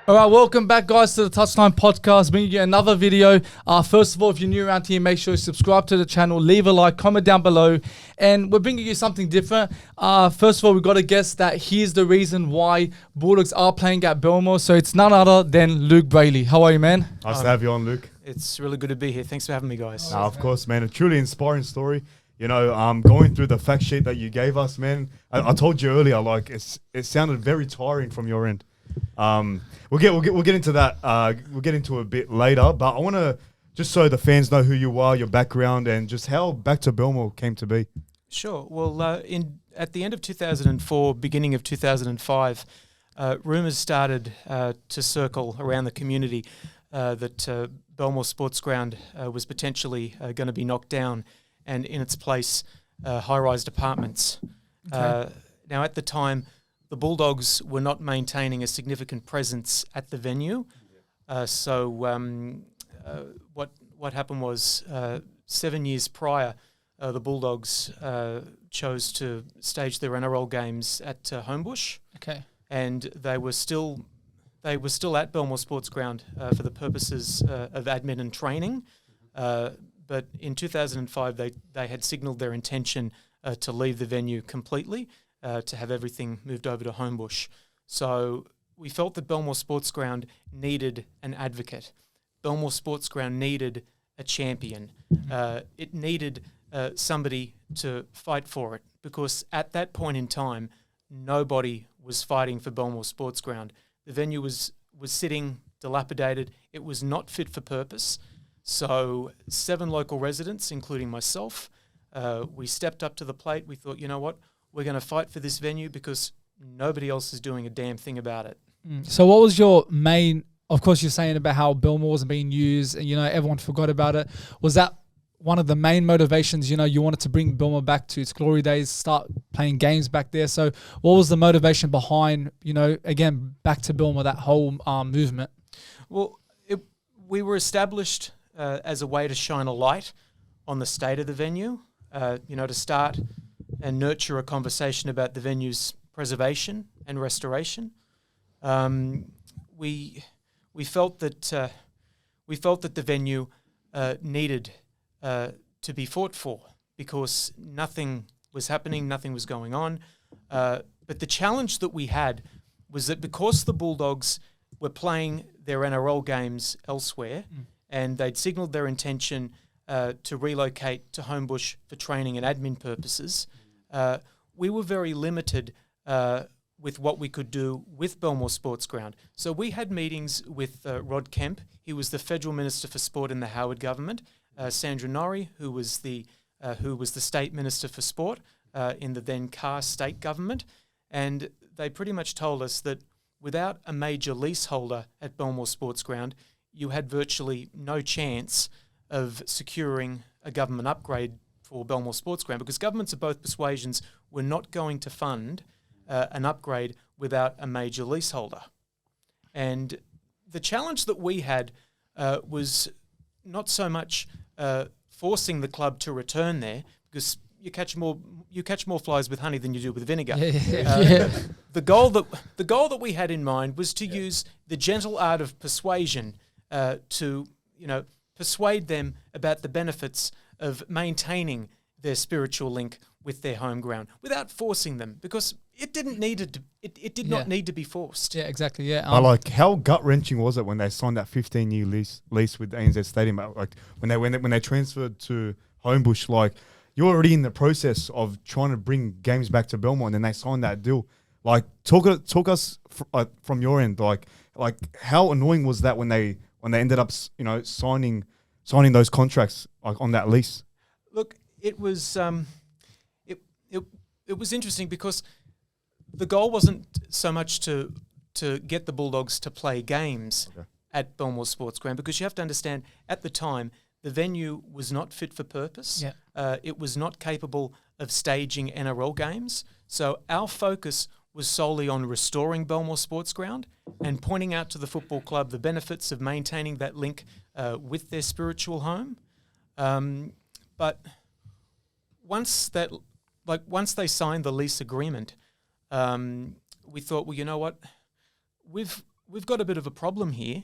All right, welcome back, guys, to the Touchline Podcast. Bringing you another video. First of all, if you're new around here, make sure you subscribe to the channel, leave a like, comment down below, and we're bringing you something different. First of all, we've got to guess that here's the reason why Bulldogs are playing at Belmore. So it's none other than Luke Brailey. How are you, man? Nice to have you on, Luke. It's really good to be here. Thanks for having me, guys. Of course, man. A truly inspiring story. You know, going through the fact sheet that you gave us, man. I told you earlier, like it sounded very tiring from your end. We'll get into that. We'll get into it a bit later. But I want to just so the fans know who you are, your background, and just how back to Belmore came to be. Sure. Well, at the end of 2004, beginning of 2005, rumours started to circle around the community that Belmore Sports Ground was potentially going to be knocked down, and in its place, high-rise apartments. Okay. Now, at the time, the Bulldogs were not maintaining a significant presence at the venue. So what happened was 7 years prior, the Bulldogs chose to stage their NRL games at Homebush. Okay. And they were still at Belmore Sports Ground for the purposes of admin and training. But in 2005, they had signalled their intention to leave the venue completely, to have everything moved over to Homebush. So we felt that Belmore Sports Ground needed an advocate. Belmore Sports Ground needed a champion. It needed somebody to fight for it, because at that point in time, nobody was fighting for Belmore Sports Ground. The venue was sitting dilapidated. It was not fit for purpose. So 7 local residents, including myself, we stepped up to the plate. We thought, you know what? We're going to fight for this venue because nobody else is doing a damn thing about it. So what was your main, of course you're saying about how Belmore wasn't being used and, you know, everyone forgot about it. Was that one of the main motivations, you know, you wanted to bring Belmore back to its glory days, start playing games back there? So what was the motivation behind, you know, again, back to Belmore, that whole movement? Well, we were established as a way to shine a light on the state of the venue, you know, to start and nurture a conversation about the venue's preservation and restoration. We felt that the venue needed to be fought for, because nothing was happening, nothing was going on. But the challenge that we had was that because the Bulldogs were playing their NRL games elsewhere, and they'd signalled their intention to relocate to Homebush for training and admin purposes, we were very limited with what we could do with Belmore Sports Ground. So we had meetings with Rod Kemp. He was the Federal Minister for Sport in the Howard government. Sandra Norrie, who was the State Minister for Sport in the then Carr state government. And they pretty much told us that without a major leaseholder at Belmore Sports Ground, you had virtually no chance of securing a government upgrade for Belmore Sports Ground, because governments of both persuasions were not going to fund an upgrade without a major leaseholder. And the challenge that we had was not so much forcing the club to return there, because you catch more flies with honey than you do with vinegar. The goal that we had in mind was to use the gentle art of persuasion to, you know, persuade them about the benefits of maintaining their spiritual link with their home ground without forcing them, because it did not need to be forced. Yeah, exactly. Yeah. But like, how gut wrenching was it when they signed that 15-year lease with ANZ Stadium? Like when they transferred to Homebush, like you're already in the process of trying to bring games back to Belmore, and then they signed that deal. Like, talk us from your end. Like how annoying was that when they ended up, you know, signing those contracts, like, on that lease? Look, it was it was interesting, because the goal wasn't so much to get the Bulldogs to play games at Belmore Sports Ground, because you have to understand, at the time, the venue was not fit for purpose. Yeah. It was not capable of staging NRL games. So our focus was solely on restoring Belmore Sports Ground and pointing out to the football club the benefits of maintaining that link with their spiritual home. But once they signed the lease agreement, we thought, well, you know what, we've got a bit of a problem here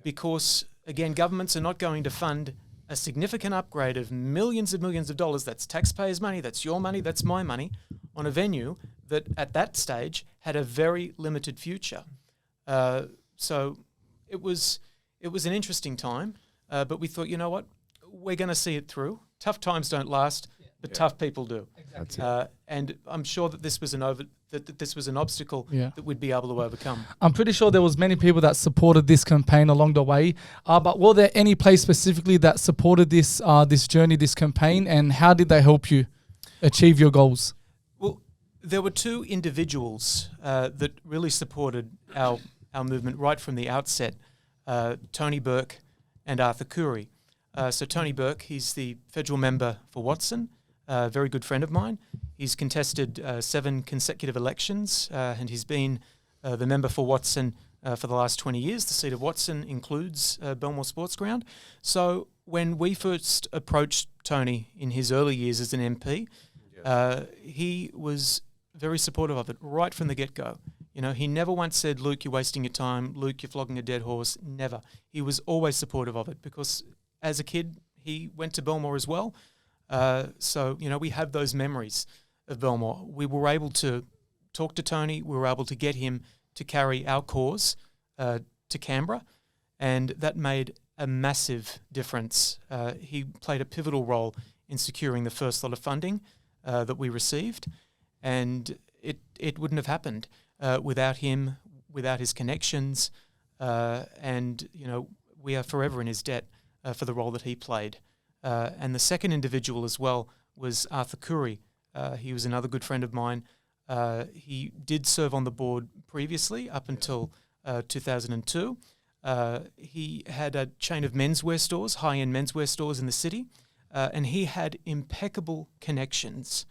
because, again, governments are not going to fund a significant upgrade of millions of dollars. That's taxpayers' money, that's your money, that's my money, on a venue that at that stage had a very limited future. So it was an interesting time, but we thought, you know what, we're going to see it through. Tough times don't last, but tough people do. Exactly. And I'm sure that this was an obstacle that we'd be able to overcome. I'm pretty sure there was many people that supported this campaign along the way. But were there any players specifically that supported this this journey, this campaign, and how did they help you achieve your goals? Well, there were two individuals that really supported our movement right from the outset, Tony Burke and Arthur Curry. So Tony Burke, he's the federal member for Watson, a very good friend of mine. He's contested 7 consecutive elections, and he's been the member for Watson for the last 20 years. The seat of Watson includes Belmore Sports Ground. So when we first approached Tony in his early years as an MP, he was very supportive of it right from the get-go. You know, he never once said, Luke, you're wasting your time. Luke, you're flogging a dead horse. Never. He was always supportive of it because as a kid, he went to Belmore as well. So, you know, we have those memories of Belmore. We were able to talk to Tony. We were able to get him to carry our cause to Canberra, and that made a massive difference. He played a pivotal role in securing the first lot of funding that we received, and it wouldn't have happened without him, without his connections, and, you know, we are forever in his debt for the role that he played. And the second individual as well was Arthur Curry. He was another good friend of mine. He did serve on the board previously up until 2002. He had a chain of menswear stores, high-end menswear stores in the city, and he had impeccable connections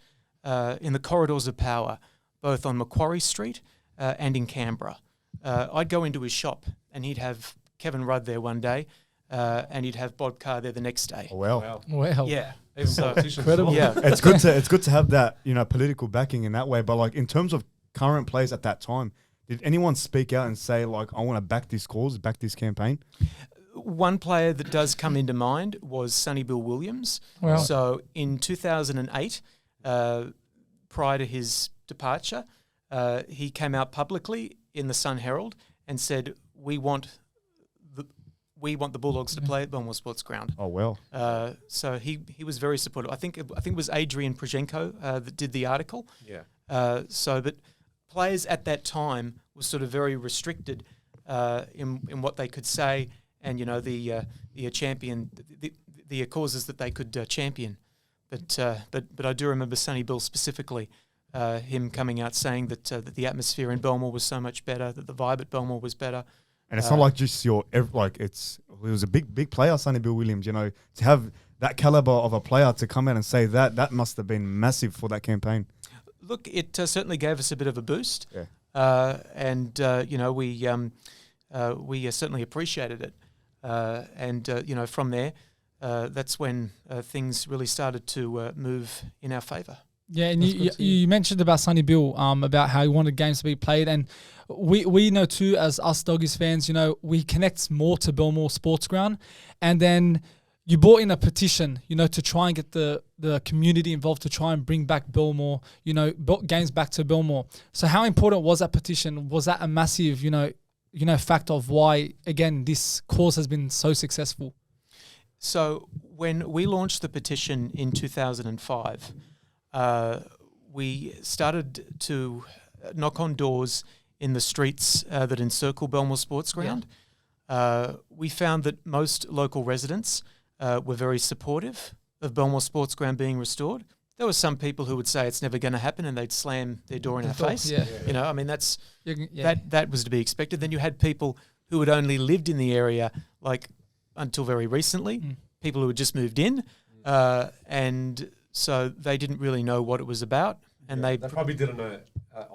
in the corridors of power, both on Macquarie Street and in Canberra. I'd go into his shop and he'd have Kevin Rudd there one day, and he'd have Bob Carr there the next day. Oh, wow. Yeah. Even politicians. Incredible. Yeah. It's good to have that, you know, political backing in that way. But like in terms of current players at that time, did anyone speak out and say like, I want to back this cause, back this campaign? One player that does come into mind was Sonny Bill Williams. Wow. So in 2008, prior to his departure, he came out publicly in the Sun Herald and said, we want the Bulldogs to play at Belmore Sports Ground. Oh, well. So he was very supportive. I think it was Adrian Prozhenko that did the article. Yeah. But players at that time were sort of very restricted in what they could say, and, you know, the causes that they could champion. But I do remember Sonny Bill specifically, him coming out saying that the atmosphere in Belmore was so much better, that the vibe at Belmore was better. And it's not like just it was a big player, Sonny Bill Williams, you know, to have that caliber of a player to come out and say that must have been massive for that campaign. Look, it certainly gave us a bit of a boost. Yeah. And you know, we certainly appreciated it. And you know, from there, that's when things really started to move in our favour. Yeah, and you mentioned about Sonny Bill, about how he wanted games to be played, and we know too, as us Doggies fans, you know, we connect more to Belmore Sports Ground, and then you brought in a petition, you know, to try and get the community involved to try and bring back Belmore, you know, games back to Belmore. So how important was that petition? Was that a massive, you know, fact of why, again, this cause has been so successful? So when we launched the petition in 2005, we started to knock on doors in the streets that encircle Belmore Sports Ground. Yeah. We found that most local residents were very supportive of Belmore Sports Ground being restored. There were some people who would say it's never going to happen, and they'd slam their door in our face. Yeah. You know, I mean, that was to be expected. Then you had people who had only lived in the area like until very recently, people who had just moved in, and so they didn't really know what it was about, and they probably didn't know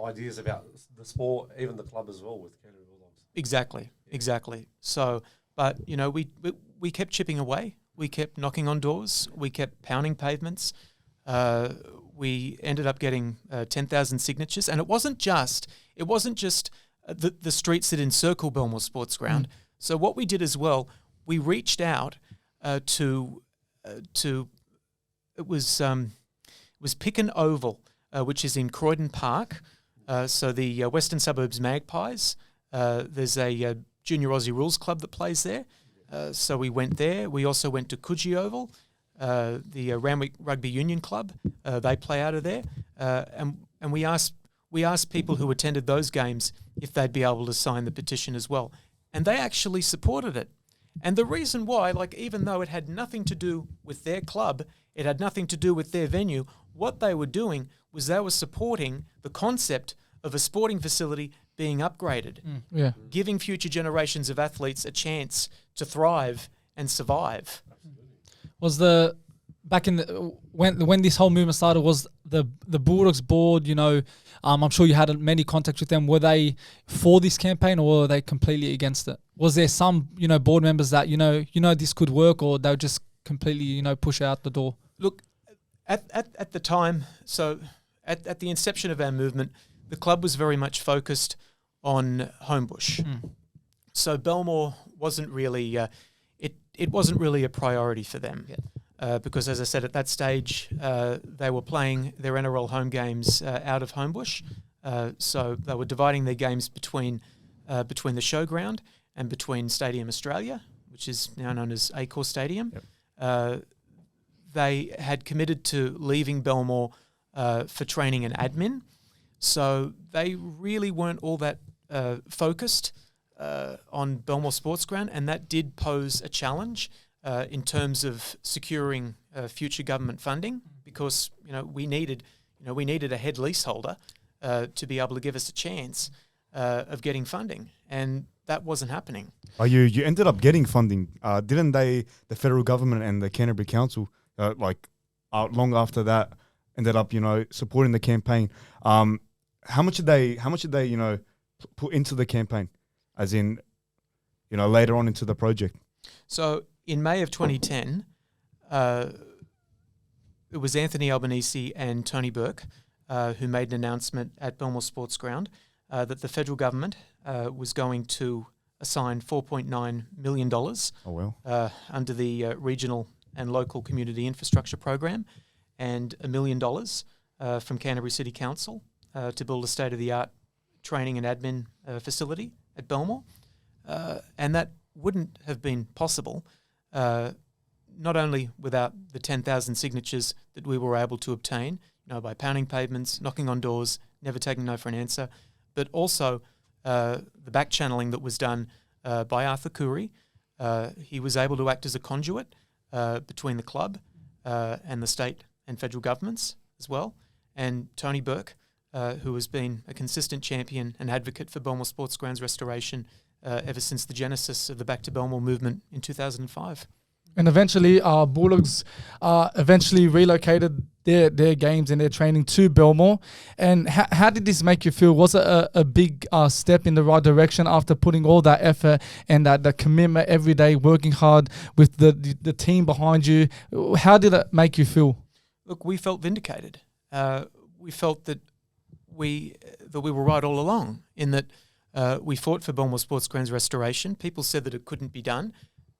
ideas about the sport, even the club as well with Canterbury Bulldogs. Exactly. So, but you know, we kept chipping away. We kept knocking on doors. We kept pounding pavements. We ended up getting 10,000 signatures, and it wasn't just the streets that encircle Belmore Sports Ground. So what we did as well, we reached out to it was Picken Oval, which is in Croydon Park. So the Western Suburbs Magpies. There's a Junior Aussie Rules Club that plays there. So we went there. We also went to Coogee Oval, the Randwick Rugby Union Club. They play out of there. And we asked people who attended those games if they'd be able to sign the petition as well. And they actually supported it. And the reason why, like, even though it had nothing to do with their club, it had nothing to do with their venue, what they were doing was they were supporting the concept of a sporting facility being upgraded, giving future generations of athletes a chance to thrive and survive. Was back in when this whole movement started, was the Bulldogs board, I'm sure you had many contacts with them. Were they for this campaign, or were they completely against it? Was there some, board members that, this could work, or they would just completely, push it out the door? Look, at the time, so at the inception of our movement, the club was very much focused on Homebush. So Belmore wasn't really, it wasn't really a priority for them. Because, as I said, at that stage, they were playing their NRL home games out of Homebush. So they were dividing their games between the showground and between Stadium Australia, which is now known as Accor Stadium. They had committed to leaving Belmore for training and admin. So they really weren't all that focused on Belmore Sports Ground, and that did pose a challenge in terms of securing future government funding, because we needed a head leaseholder to be able to give us a chance of getting funding, and that wasn't happening. You ended up getting funding, didn't they? The federal government and the Canterbury Council, long after that, ended up supporting the campaign. How much did they put into the campaign, as in later on into the project? So in May of 2010, it was Anthony Albanese and Tony Burke who made an announcement at Belmore Sports Ground that the federal government was going to assign $4.9 million under the Regional and Local Community Infrastructure Program, and $1 million from Canterbury City Council to build a state-of-the-art training and admin facility at Belmore. And that wouldn't have been possible not only without the 10,000 signatures that we were able to obtain, by pounding pavements, knocking on doors, never taking no for an answer, but also the back channeling that was done by Arthur Curry. He was able to act as a conduit between the club and the state and federal governments as well. And Tony Burke, who has been a consistent champion and advocate for Belmore Sports Ground's restoration ever since the genesis of the Back to Belmore movement in 2005. And eventually, Bulldogs eventually relocated their games and their training to Belmore. And how did this make you feel? Was it a big step in the right direction after putting all that effort and the commitment every day, working hard with the team behind you? How did it make you feel? Look, we felt vindicated. We felt that we were right all along, in that we fought for Belmore Sports Ground's restoration. People said that it couldn't be done.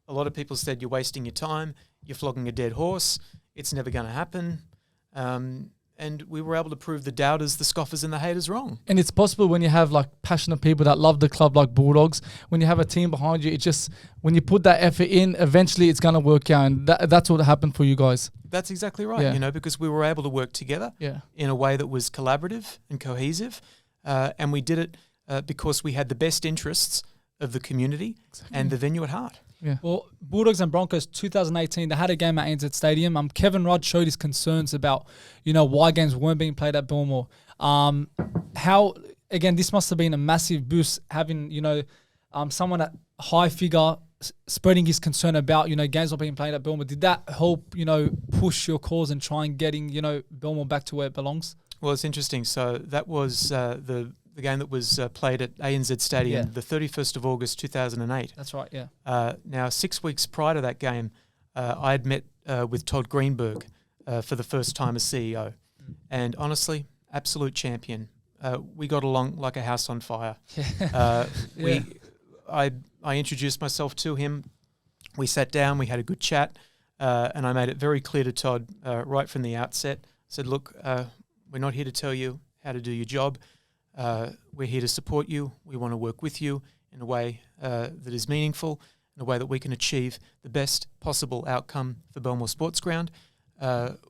A lot of people said, you're wasting your time, you're flogging a dead horse, it's never going to happen. And we were able to prove the doubters, the scoffers and the haters wrong. And it's possible when you have passionate people that love the club like Bulldogs, when you have a team behind you, when you put that effort in, eventually it's going to work out. And that's what happened for you guys. That's exactly right, because we were able to work together in a way that was collaborative and cohesive. And we did it because we had the best interests of the community and the venue at heart. Yeah. Well, Bulldogs and Broncos 2018, they had a game at ANZ Stadium. Kevin Rudd showed his concerns about, why games weren't being played at Belmore. This must have been a massive boost having, someone at high figure spreading his concern about, games not being played at Belmore. Did that help, push your cause and try and getting, Belmore back to where it belongs? Well, it's interesting. So that was the game that was played at ANZ Stadium the 31st of August 2008. That's right, yeah. Now, 6 weeks prior to that game, I had met with Todd Greenberg for the first time as CEO. And honestly, absolute champion. we got along like a house on fire. Yeah. I introduced myself to him. We sat down, we had a good chat, and I made it very clear to Todd right from the outset. I said, look, we're not here to tell you how to do your job. We're here to support you. We want to work with you in a way that is meaningful, in a way that we can achieve the best possible outcome for Belmore Sports Ground.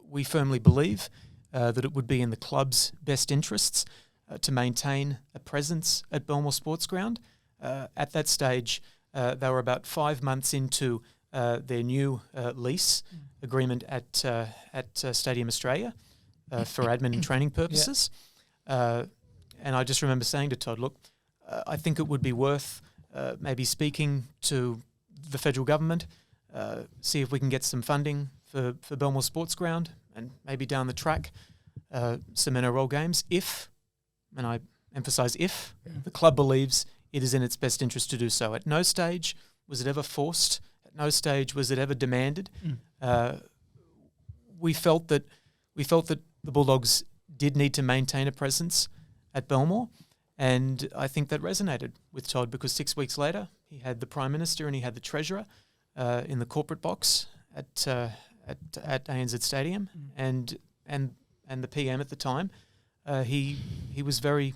We firmly believe that it would be in the club's best interests to maintain a presence at Belmore Sports Ground. At that stage, they were about 5 months into their new lease agreement at Stadium Australia for admin and training purposes. And I just remember saying to Todd, look, I think it would be worth maybe speaking to the federal government, see if we can get some funding for Belmore Sports Ground and maybe down the track some NRL games if, and I emphasise if, the club believes it is in its best interest to do so. At no stage was it ever forced. At no stage was it ever demanded. We felt that the Bulldogs did need to maintain a presence at Belmore, and I think that resonated with Todd because 6 weeks later he had the Prime Minister and he had the Treasurer in the corporate box at ANZ Stadium, and the PM at the time. He was very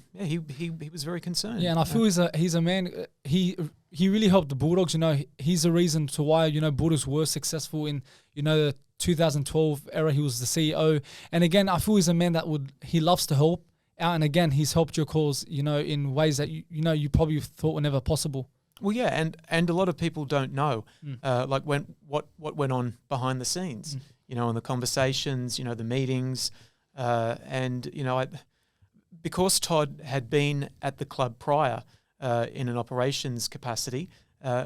concerned. Yeah, and I feel he's a man. He really helped the Bulldogs. You know, he's the reason to why Bulldogs were successful in the 2012 era. He was the CEO, and again, I feel he's a man that he loves to help out. And again, he's helped your cause. In ways that you probably thought were never possible. Well, yeah, and a lot of people don't know, like what went on behind the scenes. In the conversations, the meetings. Because Todd had been at the club prior in an operations capacity,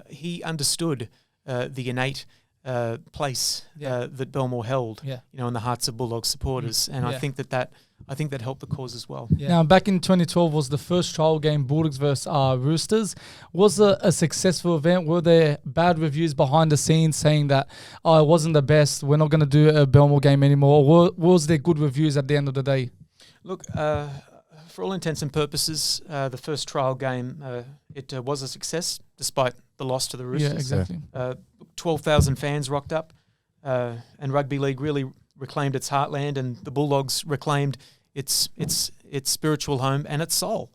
he understood the innate place that Belmore held, in the hearts of Bulldogs supporters, and I think that helped the cause as well. Yeah. Now, back in 2012 was the first trial game, Bulldogs versus Roosters. Was it a successful event? Were there bad reviews behind the scenes saying that it wasn't the best, we're not going to do a Belmore game anymore? Or was there good reviews at the end of the day? Look, for all intents and purposes, the first trial game, it was a success despite the loss to the Roosters. Yeah, exactly. 12,000 fans rocked up, and rugby league really reclaimed its heartland, and the Bulldogs reclaimed its spiritual home and its soul.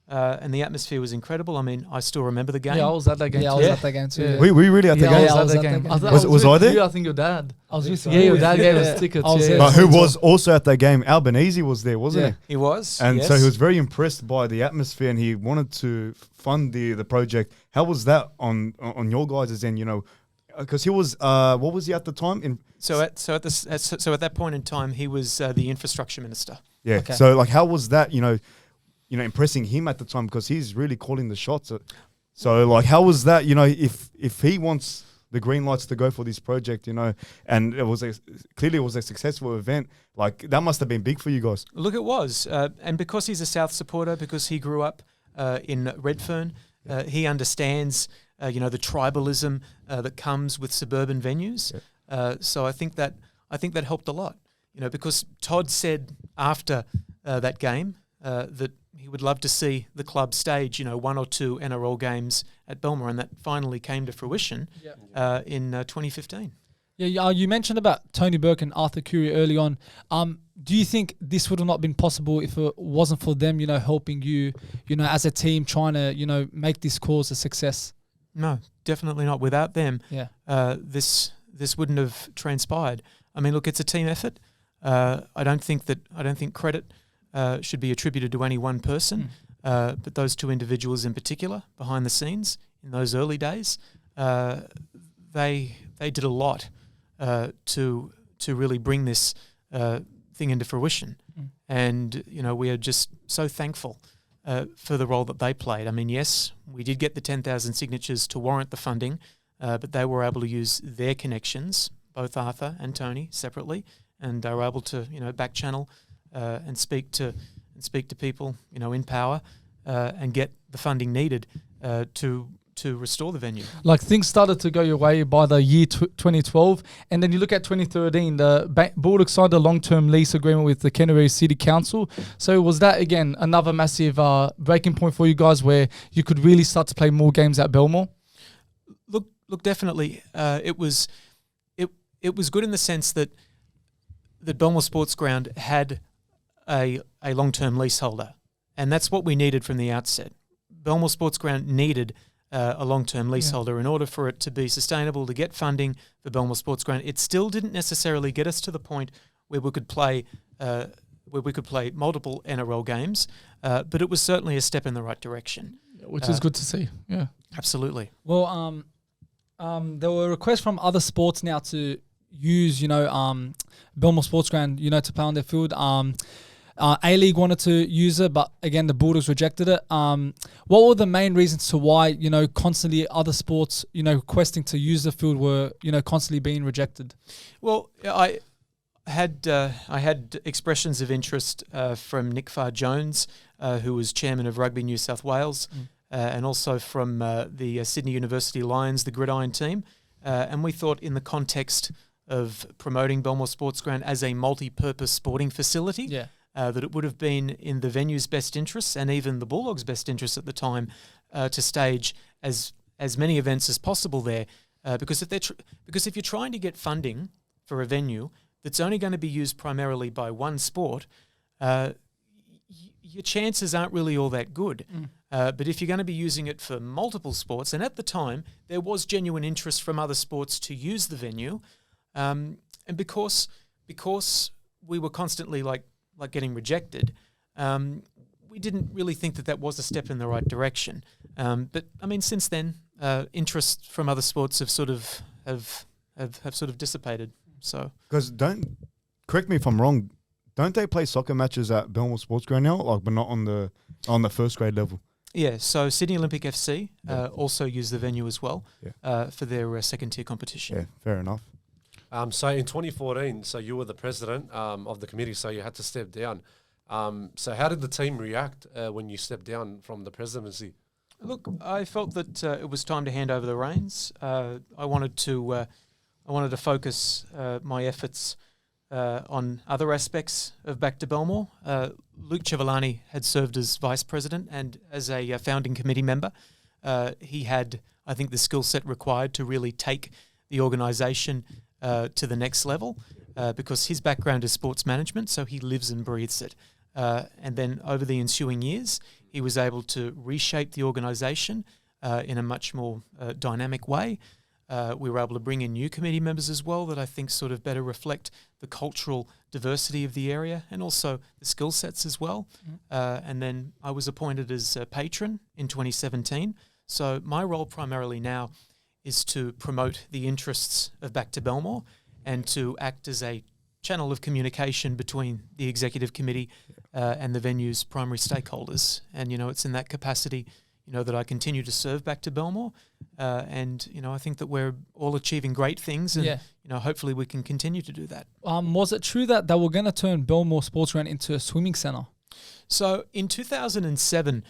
And the atmosphere was incredible. I mean, I still remember the game. Yeah, I was at that game. Yeah, I was at that game too. Yeah. We really at the game. I was at that game. Was I there? You, I think your dad. I was with you. Yeah, your dad gave us tickets. I was there. But who was also at that game? Albanese was there, wasn't he? He was. And yes. so he was very impressed by the atmosphere, and he wanted to fund the project. How was that on your guys' end? Because he was what was he at the time? So at that point in time, he was the infrastructure minister. Yeah. Okay. So like, how was that? Impressing him at the time because he's really calling the shots. So like, how was that? If he wants the green lights to go for this project, and it was clearly a successful event. Like that must have been big for you guys. Look, it was, and because he's a South supporter, because he grew up in Redfern, he understands the tribalism that comes with suburban venues. So I think that helped a lot. Because Todd said after that game that he would love to see the club stage, 1 or 2 NRL games at Belmore, and that finally came to fruition in 2015. Yeah, you mentioned about Tony Burke and Arthur Curry early on. Do you think this would have not been possible if it wasn't for them, helping you, as a team trying to, make this cause a success? No, definitely not. Without them, this wouldn't have transpired. I mean, look, it's a team effort. I don't think credit should be attributed to any one person, but those 2 individuals in particular, behind the scenes in those early days, they did a lot to really bring this thing into fruition. And we are just so thankful for the role that they played. I mean, yes, we did get the 10,000 signatures to warrant the funding, but they were able to use their connections, both Arthur and Tony separately, and they were able to back channel and speak to people in power and get the funding needed to to restore the venue. Like things started to go your way by the year 2012, and then you look at 2013. The Bulldogs signed a long-term lease agreement with the Canterbury City Council. So was that again another massive breaking point for you guys, where you could really start to play more games at Belmore? Look, definitely, it was good in the sense that Belmore Sports Ground had a long-term leaseholder, and that's what we needed from the outset. Belmore Sports Ground needed a long-term leaseholder in order for it to be sustainable, to get funding for Belmore Sports Ground. It still didn't necessarily get us to the point where we could play multiple NRL games, but it was certainly a step in the right direction, Which is good to see. Yeah, absolutely. Well, there were requests from other sports now to use, Belmore Sports Ground, to play on their field. A-League wanted to use it, but again, the Bulldogs rejected it. What were the main reasons to why, constantly other sports, requesting to use the field were, constantly being rejected? Well, I had expressions of interest from Nick Farr-Jones, who was chairman of Rugby New South Wales, and also from the Sydney University Lions, the Gridiron team. And we thought in the context of promoting Belmore Sports Ground as a multi-purpose sporting facility, that it would have been in the venue's best interests and even the Bulldogs' best interests at the time to stage as many events as possible there. Because if you're trying to get funding for a venue that's only going to be used primarily by one sport, your chances aren't really all that good. But if you're going to be using it for multiple sports, and at the time there was genuine interest from other sports to use the venue, and because we were constantly like getting rejected, we didn't really think that was a step in the right direction. But I mean, since then, interest from other sports have sort of dissipated. So, because correct me if I'm wrong, don't they play soccer matches at Belmore Sports Ground now, but not on the first grade level? Yeah, so Sydney Olympic FC also use the venue as well for their second tier competition. Yeah, fair enough. So in 2014, so you were the president of the committee, so you had to step down. So how did the team react when you stepped down from the presidency? Look, I felt that it was time to hand over the reins. I wanted to focus my efforts on other aspects of Back to Belmore. Luke Civillani had served as vice president and as a founding committee member. He had, I think, the skill set required to really take the organisation to the next level, because his background is sports management, so he lives and breathes it. And then over the ensuing years, he was able to reshape the organisation in a much more dynamic way. We were able to bring in new committee members as well that I think sort of better reflect the cultural diversity of the area and also the skill sets as well. And then I was appointed as a patron in 2017. So my role primarily now is to promote the interests of Back to Belmore and to act as a channel of communication between the executive committee and the venue's primary stakeholders. And, it's in that capacity, that I continue to serve Back to Belmore. And, I think that we're all achieving great things and, hopefully we can continue to do that. Was it true that they were going to turn Belmore Sports Ground into a swimming centre? So in 2007,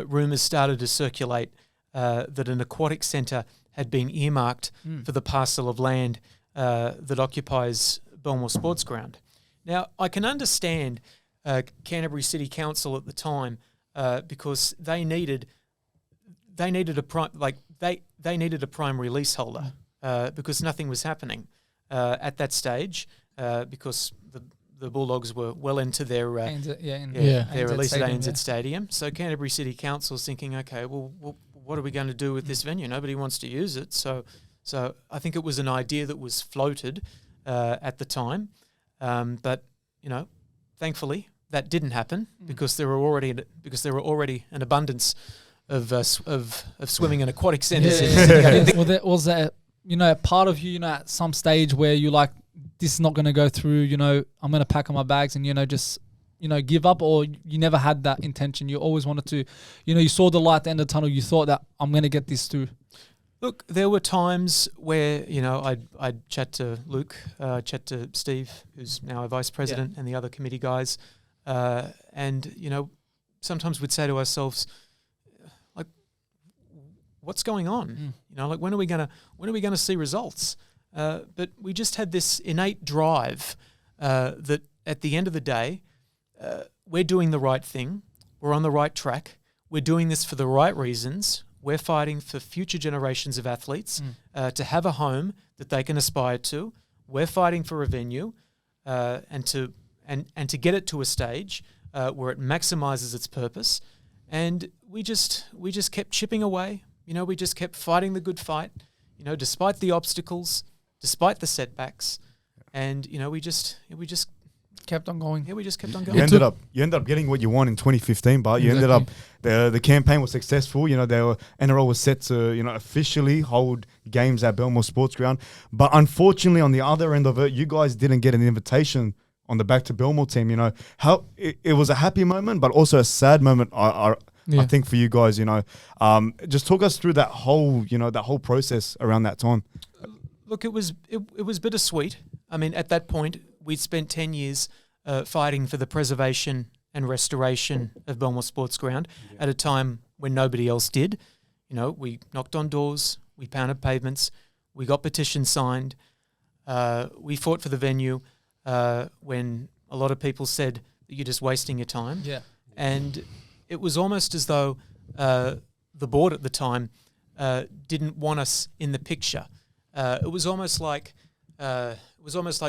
rumours started to circulate that an aquatic centre had been earmarked for the parcel of land that occupies Belmore Sports Ground. Now, I can understand Canterbury City Council at the time because they needed a primary leaseholder because nothing was happening at that stage because the Bulldogs were well into their their release at ANZ Stadium. So Canterbury City Council was thinking, okay, well, what are we going to do with this venue? Nobody wants to use it. So I think it was an idea that was floated at the time. But, thankfully that didn't happen because there were already an abundance of swimming and aquatic centres. Was there part of you, at some stage where you're like, this is not going to go through, I'm going to pack up my bags and, just, give up, or you never had that intention? You always wanted to, you saw the light at the end of the tunnel. You thought that I'm going to get this through. Look, there were times where, I'd chat to Luke, chat to Steve, who's now a vice president, and the other committee guys. And, sometimes we'd say to ourselves, what's going on? You know, like when are we gonna see results? But we just had this innate drive that at the end of the day, we're doing the right thing. We're on the right track. We're doing this for the right reasons. We're fighting for future generations of athletes to have a home that they can aspire to. We're fighting for a venue and to get it to a stage where it maximizes its purpose. And we just kept chipping away. You know, we just kept fighting the good fight. You know, despite the obstacles, despite the setbacks, and you know, we just kept on going. Yeah, we just kept on going. You ended up getting what you want in 2015, but you ended up the campaign was successful. You know, NRL was set to, you know, officially hold games at Belmore Sports Ground, but unfortunately, on the other end of it, you guys didn't get an invitation on the Back to Belmore team. You know, how it was a happy moment, but also a sad moment. I think for you guys, you know, just talk us through that whole process around that time. Look, it was bittersweet. I mean, at that point, we'd spent 10 years fighting for the preservation and restoration of Belmore Sports Ground at a time when nobody else did. You know, we knocked on doors, we pounded pavements, we got petitions signed, we fought for the venue when a lot of people said that you're just wasting your time. Yeah. And it was almost as though the board at the time didn't want us in the picture. It was almost like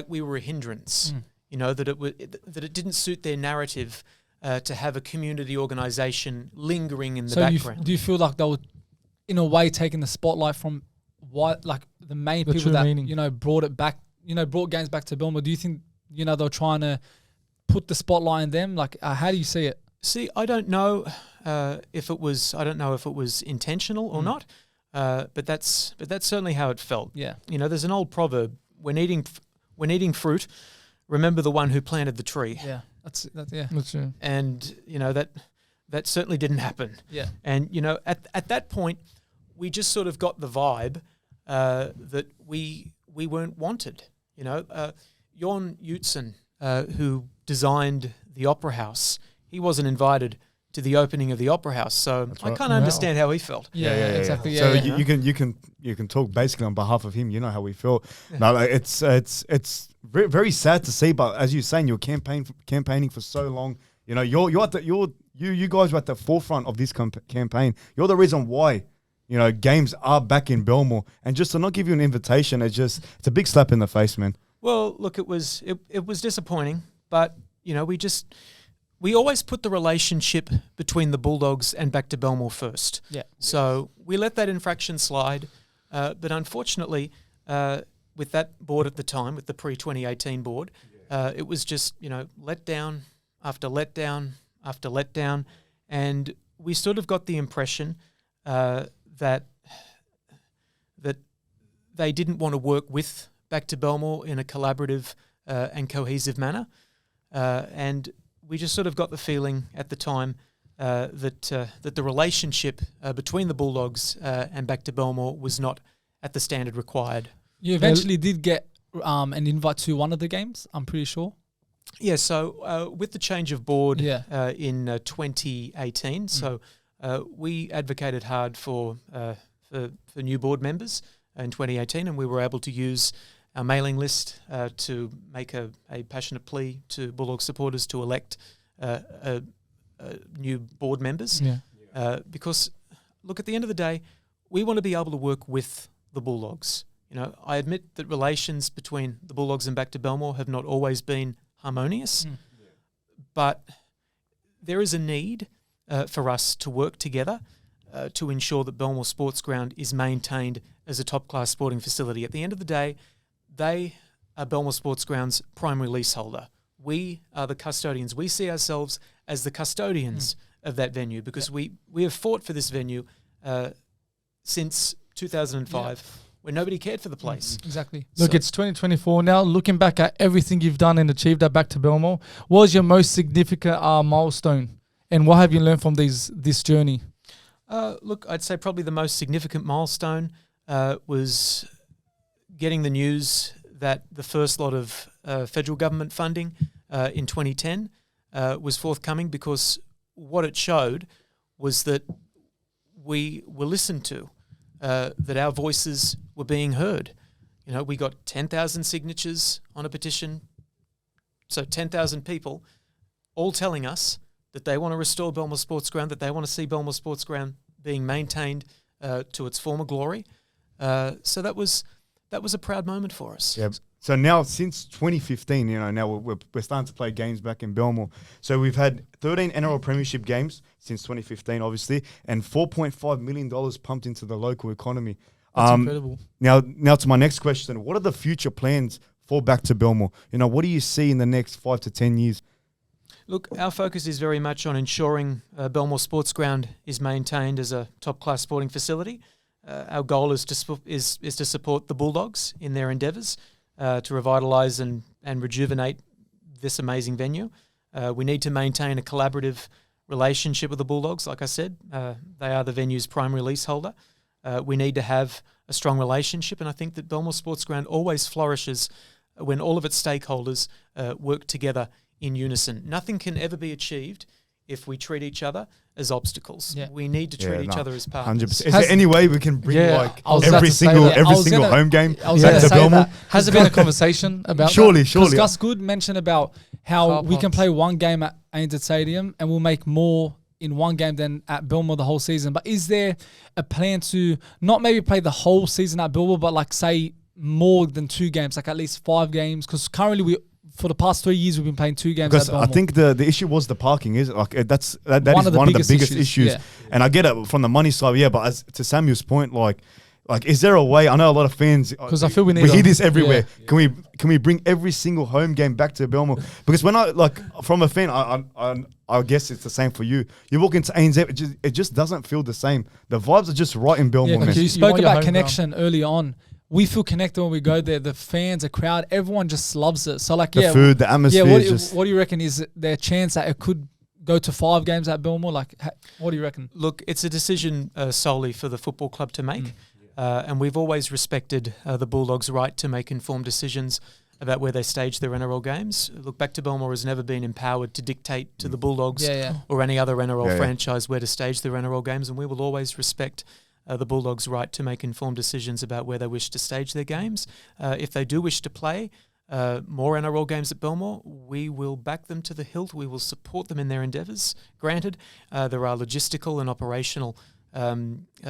we were a hindrance. You know, that it didn't suit their narrative to have a community organisation lingering in the background. Do you feel like they were, in a way, taking the spotlight from the main people that meaning. You know, brought it back? You know, brought games back to Belmore. Do you think, you know, they were trying to put the spotlight on them? Like, how do you see it? See, I don't know if it was intentional or not, but that's certainly how it felt. Yeah. You know, there's an old proverb: when eating fruit, remember the one who planted the tree. Yeah, that's true. And you know that certainly didn't happen. Yeah. And you know, at that point, we just sort of got the vibe that we weren't wanted. You know, Jorn Utzon, who designed the Opera House, he wasn't invited to the opening of the Opera House, so I can't understand how he felt. Yeah, exactly. So Yeah, you can talk basically on behalf of him. You know how we feel. No, like it's very, very sad to see. But as you're saying, you're campaigning for so long. You know, you guys were at the forefront of this campaign. You're the reason why, you know, games are back in Belmore. And just to not give you an invitation, it's a big slap in the face, man. Well, look, it was disappointing, but you know, we always put the relationship between the Bulldogs and Back to Belmore first. Yeah. So we let that infraction slide, but unfortunately, with that board at the time, with the pre-2018 board, it was just, you know, letdown after letdown after letdown, and we sort of got the impression that they didn't want to work with Back to Belmore in a collaborative and cohesive manner, and we just sort of got the feeling at the time that the relationship between the Bulldogs and Back to Belmore was not at the standard required. You eventually did get an invite to one of the games, I'm pretty sure. Yeah, so with the change of board in 2018, so we advocated hard for new board members in 2018, and we were able to use our mailing list to make a passionate plea to Bulldog supporters to elect new board members. Yeah. Because, look, at the end of the day, we want to be able to work with the Bulldogs. You know, I admit that relations between the Bulldogs and Back to Belmore have not always been harmonious, but there is a need for us to work together to ensure that Belmore Sports Ground is maintained as a top-class sporting facility. At the end of the day, they are Belmore Sports Ground's primary leaseholder. We are the custodians. We see ourselves as the custodians of that venue because we have fought for this venue since 2005 when nobody cared for the place. Exactly. Look, it's 2024 now. Looking back at everything you've done and achieved at Back to Belmore, what was your most significant milestone and what have you learned from this journey? Look, I'd say probably the most significant milestone was getting the news that the first lot of federal government funding in 2010 was forthcoming, because what it showed was that we were listened to. that our voices were being heard. You know, we got 10,000 signatures on a petition, so 10,000 people all telling us that they want to restore Belmore Sports Ground, that they want to see Belmore Sports Ground being maintained to its former glory. So that was a proud moment for us. Yeah. So now, since 2015, now we're starting to play games back in Belmore. So we've had 13 NRL Premiership games since 2015, obviously, and $4.5 million pumped into the local economy. That's incredible. Now to my next question: what are the future plans for Back to Belmore? What do you see in the next 5 to 10 years? Look, our focus is very much on ensuring Belmore Sports Ground is maintained as a top-class sporting facility. Our goal is to support the Bulldogs in their endeavours to revitalise and rejuvenate this amazing venue. We need to maintain a collaborative relationship with the Bulldogs. Like I said, they are the venue's primary leaseholder. We need to have a strong relationship, and I think that Belmore Sports Ground always flourishes when all of its stakeholders work together in unison. Nothing can ever be achieved if we treat each other as obstacles. Yeah. We need to treat each other as partners. 100%. Is there any way we can bring every single home game back to Belmore? Has there been a conversation about Surely. Gus Good mentioned about how we can play one game at ANZ Stadium and we'll make more in one game than at Belmore the whole season. But is there a plan to not maybe play the whole season at Belmore, but like say more than 2 games, like at least 5 games? Because currently for the past 3 years we've been playing 2 games. Because at Belmore. I think the issue was the parking. Is that is one of the biggest issues. Yeah. And I get it from the money side, yeah. But to Samuel's point, like, is there a way? I know a lot of fans. Because I feel we hear this everywhere. Yeah. Can we bring every single home game back to Belmore? Because when from a fan, I guess it's the same for you. You walk into ANZ, it just doesn't feel the same. The vibes are just right in Belmore. Yeah, man. you spoke about connection early on. We feel connected when we go there. The fans, the crowd, everyone just loves it. So the food, the atmosphere. Yeah, what do you reckon? Is there a chance that it could go to 5 games at Belmore? Like, what do you reckon? Look, it's a decision solely for the football club to make. And we've always respected the Bulldogs' right to make informed decisions about where they stage their NRL games. Look, Back to Belmore has never been empowered to dictate to the Bulldogs or any other NRL franchise where to stage their NRL games, and we will always respect the Bulldogs' right to make informed decisions about where they wish to stage their games. If they do wish to play more NRL games at Belmore, we will back them to the hilt. We will support them in their endeavours. Granted, there are logistical and operational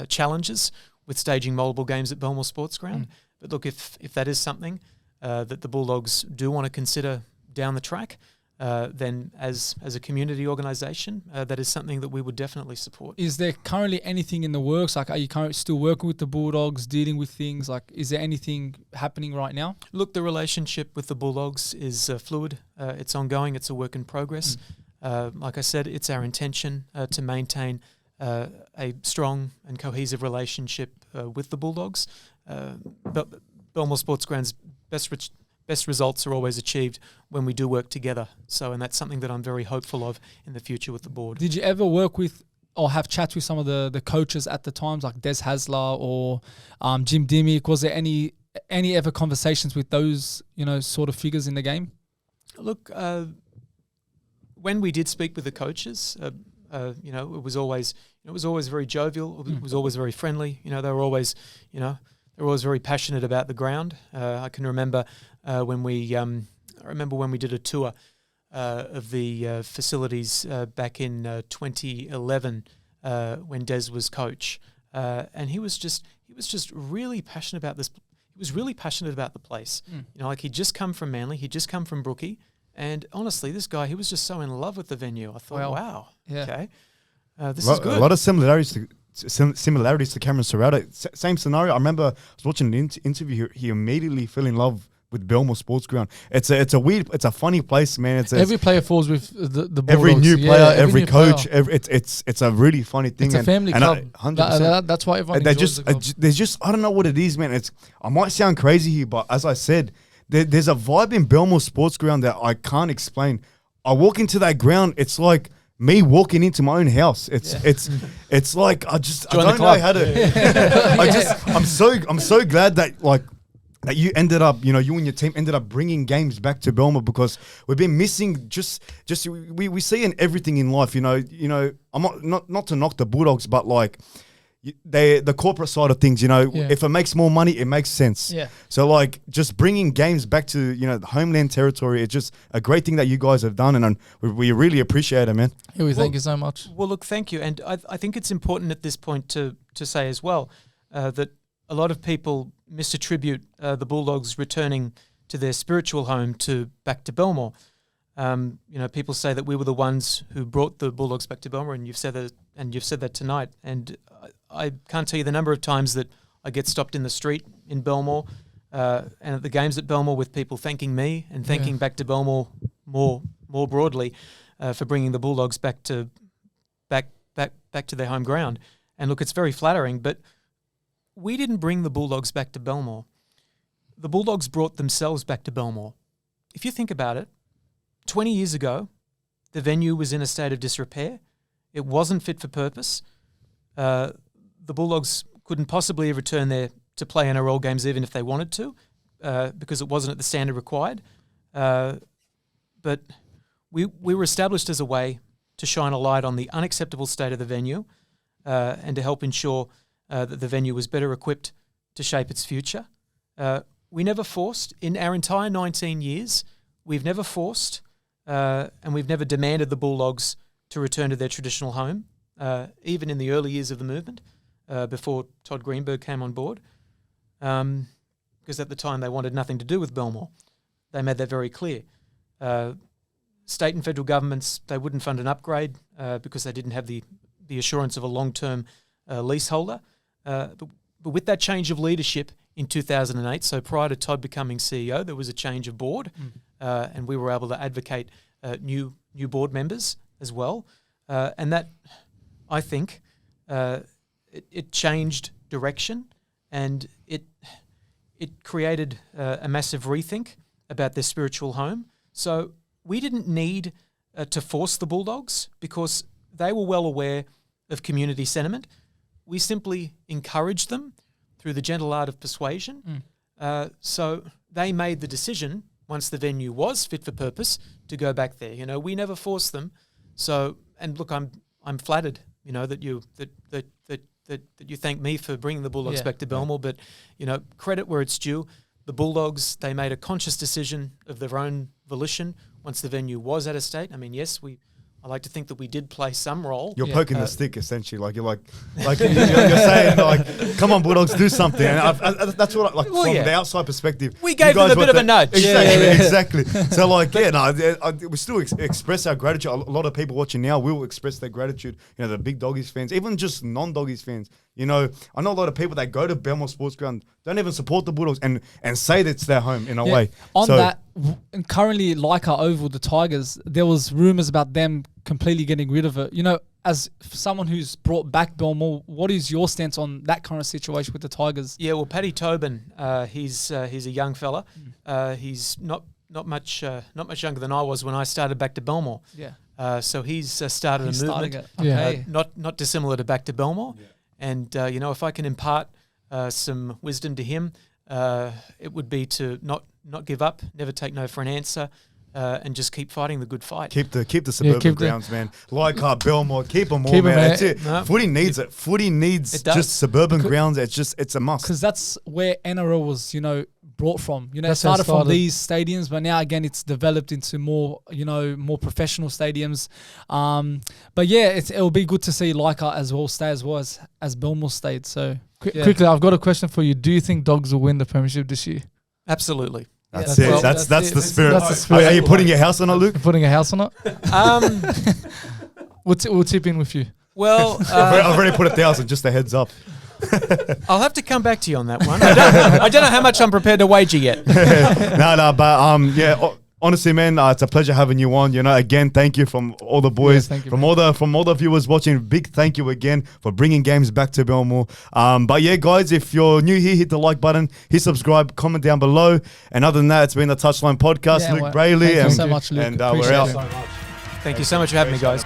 challenges with staging multiple games at Belmore Sports Ground. But look, if that is something that the Bulldogs do want to consider down the track, then as a community organisation, that is something that we would definitely support. Is there currently anything in the works? Like, are you currently still working with the Bulldogs, dealing with things? Like, is there anything happening right now? Look, the relationship with the Bulldogs is fluid. It's ongoing. It's a work in progress. Like I said, it's our intention to maintain a strong and cohesive relationship with the Bulldogs. But Belmore Sports Ground's best results are always achieved when we do work together. And that's something that I'm very hopeful of in the future with the board. Did you ever work with or have chats with some of the coaches at the times, like Des Hasler or Jim Dimmick? Was there any ever conversations with those sort of figures in the game? Look, when we did speak with the coaches, it was always very jovial. It was always very friendly. They were always very passionate about the ground. I can remember when we did a tour of the facilities back in 2011 when Des was coach, and he was just really passionate about this. He was really passionate about the place. He'd just come from Manly, he'd just come from Brookie, and honestly, this guy, he was just so in love with the venue. I thought, wow, okay, this is good. A lot of similarities to Cameron Serrato. Same scenario. I remember I was watching an interview. He immediately fell in love with Belmore Sports Ground. It's a funny place, man. Every player falls with the Bulldogs. Every new player, every coach. It's a really funny thing. It's a family club. 100%. That's why everyone enjoys the club. There's just, I don't know what it is, man. I might sound crazy here, but as I said, there's a vibe in Belmore Sports Ground that I can't explain. I walk into that ground, it's like me walking into my own house. It's like I don't know how to. I'm so glad that you ended up, you and your team ended up bringing games back to Belmore, because we've been missing we see in everything in life. I'm not to knock the Bulldogs, but the corporate side of things, Yeah. if it makes more money, it makes sense. Yeah. So like just bringing games back to, the homeland territory, it's just a great thing that you guys have done. And we really appreciate it, man. Huey, thank you so much. Well, look, thank you. And I think it's important at this point to say as well that a lot of people misattribute the Bulldogs returning to their spiritual home back to Belmore. People say that we were the ones who brought the Bulldogs back to Belmore, and you've said that tonight. And I can't tell you the number of times that I get stopped in the street in Belmore and at the games at Belmore with people thanking me and thanking back to Belmore more broadly for bringing the Bulldogs back to their home ground. And look, it's very flattering, but we didn't bring the Bulldogs back to Belmore. The Bulldogs brought themselves back to Belmore. If you think about it, 20 years ago, the venue was in a state of disrepair. It wasn't fit for purpose. The Bulldogs couldn't possibly have returned there to play NRL games even if they wanted to, because it wasn't at the standard required. But we were established as a way to shine a light on the unacceptable state of the venue and to help ensure that the venue was better equipped to shape its future. We never forced, in our entire 19 years, we've never forced and we've never demanded the Bulldogs to return to their traditional home, even in the early years of the movement, before Todd Greenberg came on board, because at the time they wanted nothing to do with Belmore. They made that very clear. State and federal governments, they wouldn't fund an upgrade because they didn't have the assurance of a long-term leaseholder. But with that change of leadership in 2008, so prior to Todd becoming CEO, there was a change of board, and we were able to advocate new board members as well. And that, I think, it changed direction, and it created a massive rethink about their spiritual home. So we didn't need to force the Bulldogs because they were well aware of community sentiment. We simply encouraged them through the gentle art of persuasion. So they made the decision, once the venue was fit for purpose, to go back there. We never forced them. So, and look, I'm flattered, that you thank me for bringing the Bulldogs back to Belmore. But credit where it's due. The Bulldogs, they made a conscious decision of their own volition once the venue was at a state. I mean, yes, I like to think that we did play some role. You're poking the stick, essentially. You're saying, come on, Bulldogs, do something. And that's what, from the outside perspective. We gave them a bit of a nudge. Exactly. So, we still express our gratitude. A lot of people watching now will express their gratitude. The big Doggies fans, even just non-Doggies fans. I know a lot of people that go to Belmore Sports Ground don't even support the Bulldogs and say that it's their home in a way. Currently, like our Oval, the Tigers, there was rumours about them completely getting rid of it. As someone who's brought back Belmore, what is your stance on that kind of situation with the Tigers? Yeah, well, Paddy Tobin, he's a young fella. He's not much younger than I was when I started back to Belmore. Yeah. So he's started a movement. Okay. Not dissimilar to back to Belmore. Yeah. And if I can impart some wisdom to him, it would be to not give up, never take no for an answer, and just keep fighting the good fight. Keep the suburban grounds, man. Like Belmore, keep them all, man. That's it. No. Footy needs it. Footy needs just suburban grounds. It's a must. Because that's where NRL was, brought from. It started from these stadiums, but now again it's developed into more, more professional stadiums. But yeah, it'll be good to see Leica as well stay as Belmore stayed. So quickly, I've got a question for you. Do you think Dogs will win the premiership this year? Absolutely. That's it. That's the spirit. That's the spirit. Are you putting your house on it, Luke? Putting a house on it? We'll tip in with you. Well, I've already put 1,000. Just a heads up. I'll have to come back to you on that one. I don't know how much I'm prepared to wager yet. But honestly, man, it's a pleasure having you on. Again, thank you from all the boys, from all the viewers watching. Big thank you again for bringing games back to Belmore. But yeah, guys, if you're new here, hit the like button, hit subscribe, comment down below. And other than that, it's been the Touchline Podcast. Luke Brailey, thank you so much, Luke. And we're out. Thank you so much for having me, guys.